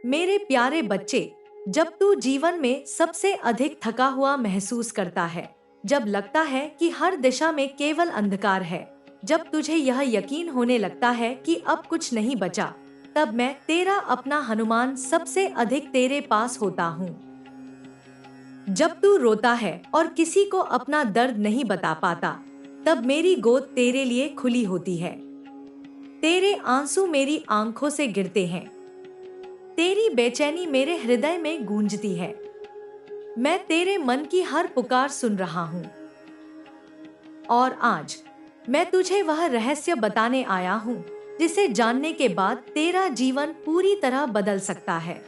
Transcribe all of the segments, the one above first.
मेरे प्यारे बच्चे, जब तू जीवन में सबसे अधिक थका हुआ महसूस करता है, जब लगता है कि हर दिशा में केवल अंधकार है, जब तुझे यह यकीन होने लगता है कि अब कुछ नहीं बचा, तब मैं तेरा अपना हनुमान सबसे अधिक तेरे पास होता हूँ। जब तू रोता है और किसी को अपना दर्द नहीं बता पाता, तब मेरी गोद तेरे लिए खुली होती है। तेरे आंसू मेरी आंखों से गिरते हैं, तेरी बेचैनी मेरे हृदय में गूंजती है। मैं तेरे मन की हर पुकार सुन रहा हूँ और आज मैं तुझे वह रहस्य बताने आया हूँ जिसे जानने के बाद तेरा जीवन पूरी तरह बदल सकता है।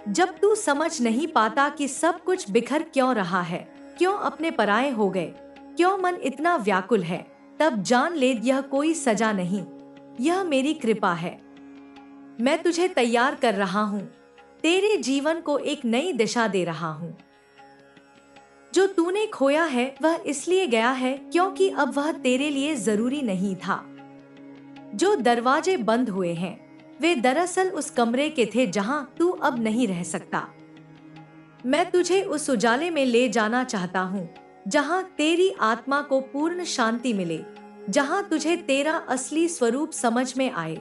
जब तू समझ नहीं पाता कि सब कुछ बिखर क्यों रहा है, क्यों अपने पराये हो गए, क्यों मन इतना व्याकुल है, तब जान ले यह कोई सजा नहीं, यह मेरी कृपा है। मैं तुझे तैयार कर रहा हूँ, तेरे जीवन को एक नई दिशा दे रहा हूँ। जो तूने खोया है वह इसलिए गया है क्योंकि अब वह तेरे लिए जरूरी नहीं था। जो दरवाजे बंद हुए हैं वे दरअसल उस कमरे के थे जहां तू अब नहीं रह सकता। मैं तुझे उस उजाले में ले जाना चाहता हूँ जहां तेरी आत्मा को पूर्ण शांति मिले, जहां तुझे तेरा असली स्वरूप समझ में आए।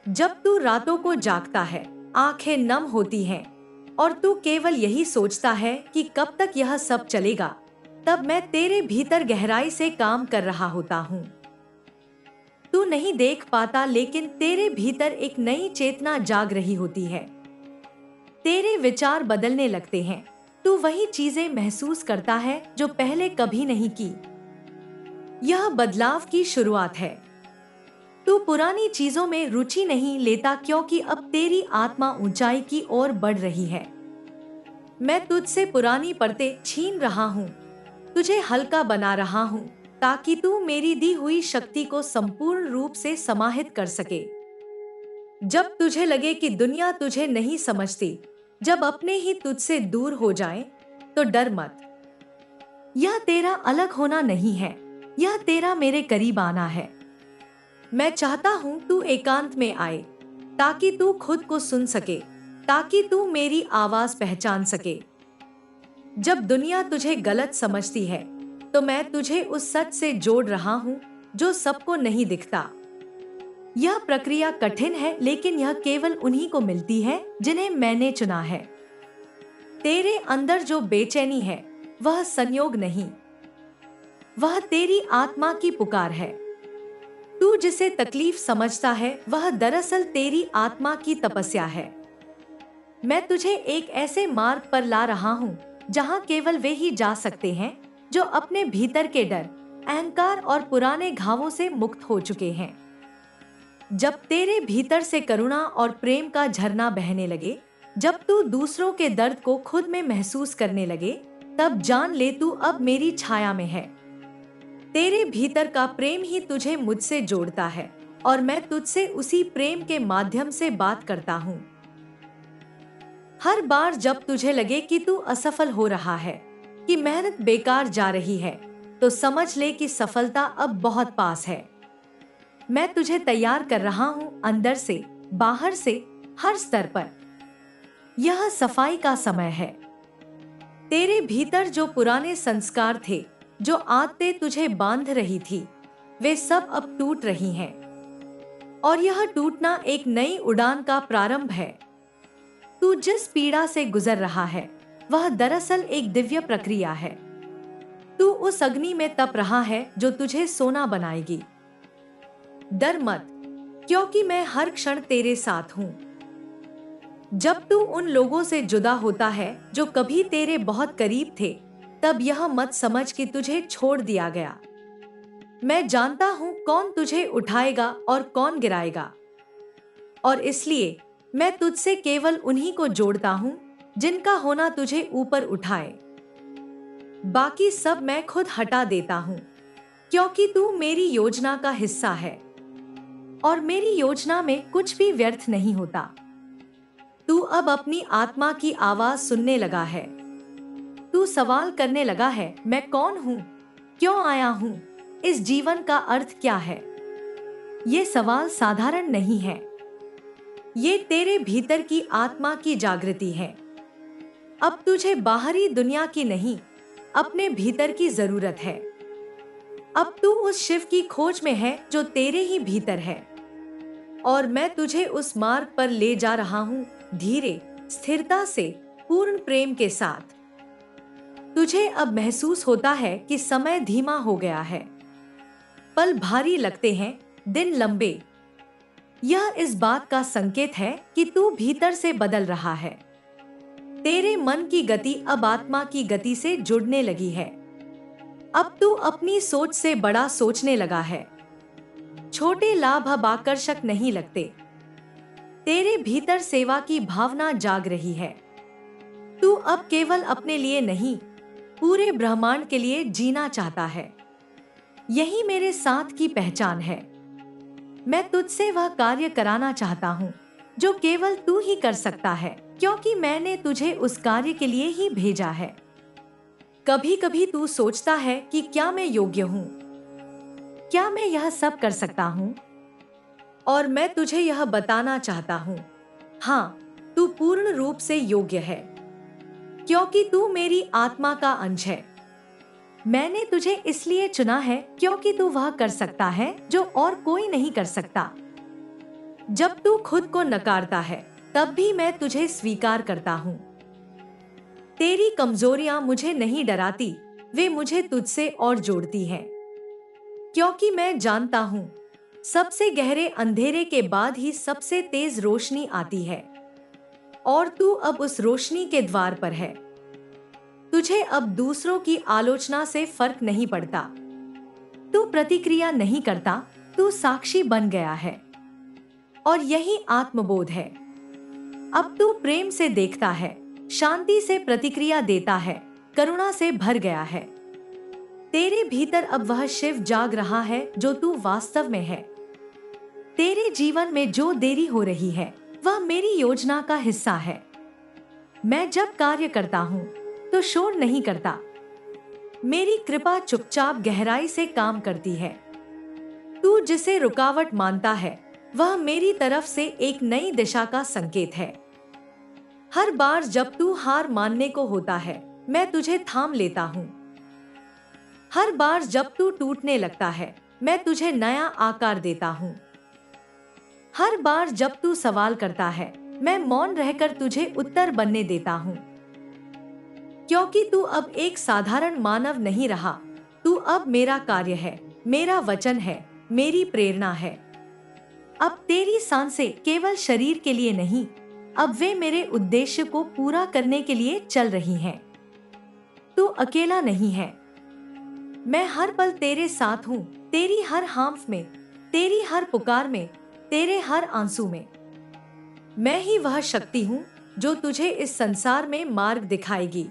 जब तू रातों को जागता है, आंखें नम होती हैं और तू केवल यही सोचता है कि कब तक यह सब चलेगा, तब मैं तेरे भीतर गहराई से काम कर रहा होता हूँ। तू नहीं देख पाता लेकिन तेरे भीतर एक नई चेतना जाग रही होती है। तेरे विचार बदलने लगते हैं, तू वही चीजें महसूस करता है जो पहले कभी नहीं की। यह बदलाव की शुरुआत है। तू पुरानी चीजों में रुचि नहीं लेता क्योंकि अब तेरी आत्मा ऊंचाई की ओर बढ़ रही है। मैं तुझसे पुरानी परतें छीन रहा हूँ, तुझे हल्का बना रहा हूँ ताकि तू मेरी दी हुई शक्ति को संपूर्ण रूप से समाहित कर सके। जब तुझे लगे कि दुनिया तुझे नहीं समझती, जब अपने ही तुझसे दूर हो जाए, तो डर मत। यह तेरा अलग होना नहीं है, यह तेरा मेरे करीब आना है। मैं चाहता हूँ तू एकांत में आए ताकि तू खुद को सुन सके, ताकि तू मेरी आवाज पहचान सके। जब दुनिया तुझे गलत समझती है, तो मैं तुझे उस सच से जोड़ रहा हूँ जो सबको नहीं दिखता। यह प्रक्रिया कठिन है लेकिन यह केवल उन्हीं को मिलती है जिन्हें मैंने चुना है। तेरे अंदर जो बेचैनी है वह संयोग नहीं, वह तेरी आत्मा की पुकार है। तू जिसे तकलीफ समझता है वह दरअसल तेरी आत्मा की तपस्या है। मैं तुझे एक ऐसे मार्ग पर ला रहा हूँ जहाँ केवल वे ही जा सकते हैं जो अपने भीतर के डर, अहंकार और पुराने घावों से मुक्त हो चुके हैं। जब तेरे भीतर से करुणा और प्रेम का झरना बहने लगे, जब तू दूसरों के दर्द को खुद में महसूस करने लगे, तब जान ले तू अब मेरी छाया में है। तेरे भीतर का प्रेम ही तुझे मुझसे जोड़ता है और मैं तुझसे उसी प्रेम के माध्यम से बात करता हूँ। हर बार जब तुझे लगे कि तू असफल हो रहा है, कि मेहनत बेकार जा रही है, तो समझ ले कि सफलता अब बहुत पास है। मैं तुझे तैयार कर रहा हूँ अंदर से, बाहर से, हर स्तर पर। यह सफाई का समय है। तेरे भीतर जो पुराने संस्कार थे, जो आदतें तुझे बांध रही थी, वे सब अब टूट रही हैं। और यह टूटना एक नई उड़ान का प्रारंभ है। तू जिस पीड़ा से गुजर रहा है, वह दरअसल एक दिव्य प्रक्रिया है। तू उस अग्नि में तप रहा है जो तुझे सोना बनाएगी। डर मत, क्योंकि मैं हर क्षण तेरे साथ हूँ। जब तू उन लोगों से जुदा होता है जो कभी तेरे बहुत करीब थे, तब यह मत समझ कि तुझे छोड़ दिया गया। मैं जानता हूँ कौन तुझे उठाएगा और कौन गिराएगा, और इसलिए मैं तुझसे केवल उन्हीं को जोड़ता हूँ जिनका होना तुझे ऊपर उठाए। बाकी सब मैं खुद हटा देता हूँ, क्योंकि तू मेरी योजना का हिस्सा है और मेरी योजना में कुछ भी व्यर्थ नहीं होता। तू अब अपनी आत्मा की आवाज सुनने लगा है। तू सवाल करने लगा है, मैं कौन हूँ, क्यों आया हूँ, इस जीवन का अर्थ क्या है। ये सवाल साधारण नहीं है। ये तेरे भीतर की आत्मा की जागृति है। अब तुझे बाहरी दुनिया की नहीं, अपने भीतर की जरूरत है। अब तू उस शिव की खोज में है जो तेरे ही भीतर है, और मैं तुझे उस मार्ग पर ले जा रहा हूँ, धीरे, स्थिरता से, पूर्ण प्रेम के साथ। तुझे अब महसूस होता है कि समय धीमा हो गया है, पल भारी लगते हैं, दिन लंबे। यह इस बात का संकेत है कि तू भीतर से बदल रहा है। तेरे मन की गति अब आत्मा की गति से जुड़ने लगी है। अब तू अपनी सोच से बड़ा सोचने लगा है। छोटे लाभ अब आकर्षक नहीं लगते। तेरे भीतर सेवा की भावना जाग रही है। तू अब केवल अपने लिए नहीं, पूरे ब्रह्मांड के लिए जीना चाहता है। यही मेरे साथ की पहचान है। मैं तुझसे वह कार्य कराना चाहता हूँ जो केवल तू ही कर सकता है, क्योंकि मैंने तुझे उस कार्य के लिए ही भेजा है। कभी कभी तू सोचता है कि क्या मैं योग्य हूँ, क्या मैं यह सब कर सकता हूँ? और मैं तुझे यह बताना चाहता हूँ, हाँ, तू पूर्ण रूप से योग्य है, क्योंकि तू मेरी आत्मा का अंश है। मैंने तुझे इसलिए चुना है क्योंकि तू वह कर सकता है जो और कोई नहीं कर सकता। जब तू खुद को नकारता है, तब भी मैं तुझे स्वीकार करता हूँ। तेरी कमजोरियां मुझे नहीं डराती, वे मुझे तुझसे और जोड़ती हैं। क्योंकि मैं जानता हूँ, सबसे गहरे अंधेरे के बाद ही सबसे तेज रोशनी आती है, और तू अब उस रोशनी के द्वार पर है। तुझे अब दूसरों की आलोचना से फर्क नहीं पड़ता। तू प्रतिक्रिया नहीं करता, तू साक्षी बन गया है, और यही आत्मबोध है। अब तू प्रेम से देखता है, शांति से प्रतिक्रिया देता है, करुणा से भर गया है। तेरे भीतर अब वह शिव जाग रहा है जो तू वास्तव में है। तेरे जीवन में जो देरी हो रही है, वह मेरी योजना का हिस्सा है। मैं जब कार्य करता हूँ तो शोर नहीं करता। मेरी कृपा चुपचाप गहराई से काम करती है। तू जिसे रुकावट मानता है, वह मेरी तरफ से एक नई दिशा का संकेत है। हर बार जब तू हार मानने को होता है, मैं तुझे थाम लेता हूँ। हर बार जब तू टूटने लगता है, मैं तुझे नया आकार देता हूँ। हर बार जब तू सवाल करता है, मैं मौन रहकर तुझे उत्तर बनने देता हूँ। क्योंकि तू अब एक साधारण मानव नहीं रहा, तू अब मेरा कार्य है, मेरा वचन है, मेरी प्रेरणा है। अब तेरी सांसें केवल शरीर के लिए नहीं, अब वे मेरे उद्देश्य को पूरा करने के लिए चल रही हैं। तू अकेला नहीं है। मैं हर पल तेरे साथ हूँ, तेरी हर हांफ में, तेरी हर पुकार में, तेरे हर आंसू में। मैं ही वह शक्ति हूँ जो तुझे इस संसार में मार्ग दिखाएगी।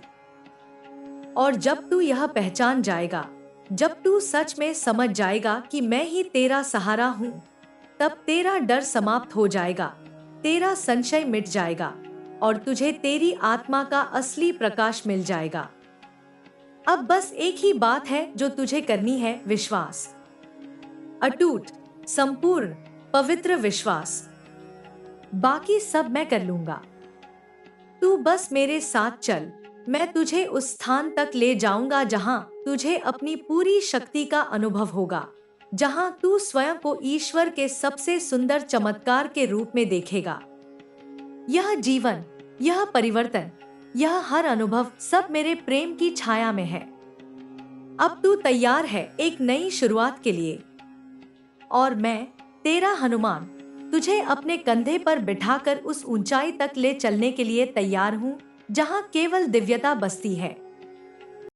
और जब तू यह पहचान जाएगा, जब तू सच में समझ जाएगा कि मैं ही तेरा सहारा हूँ, तब तेरा डर समाप्त हो जाएगा, तेरा संशय मिट जाएगा, और तुझे तेरी आत्मा का असली प्रकाश मिल जाएगा। अब बस एक ही बात है जो तुझे करनी है, विश्वास। अटूट, संपूर्ण, पवित्र विश्वास। बाकी सब मैं कर लूंगा। तू बस मेरे साथ चल। मैं तुझे उस स्थान तक ले जाऊंगा जहां तुझे अपनी पूरी शक्ति का अनुभव होगा, जहां तू स्वयं को ईश्वर के सबसे सुंदर चमत्कार के रूप में देखेगा। यह जीवन, यह परिवर्तन, यह हर अनुभव सब मेरे प्रेम की छाया में है। अब तू तैयार है एक नई शुरुआत के लिए, और मैं, तेरा हनुमान, तुझे अपने कंधे पर बिठाकर उस ऊंचाई तक ले चलने के लिए तैयार हूँ जहाँ केवल दिव्यता बसती है।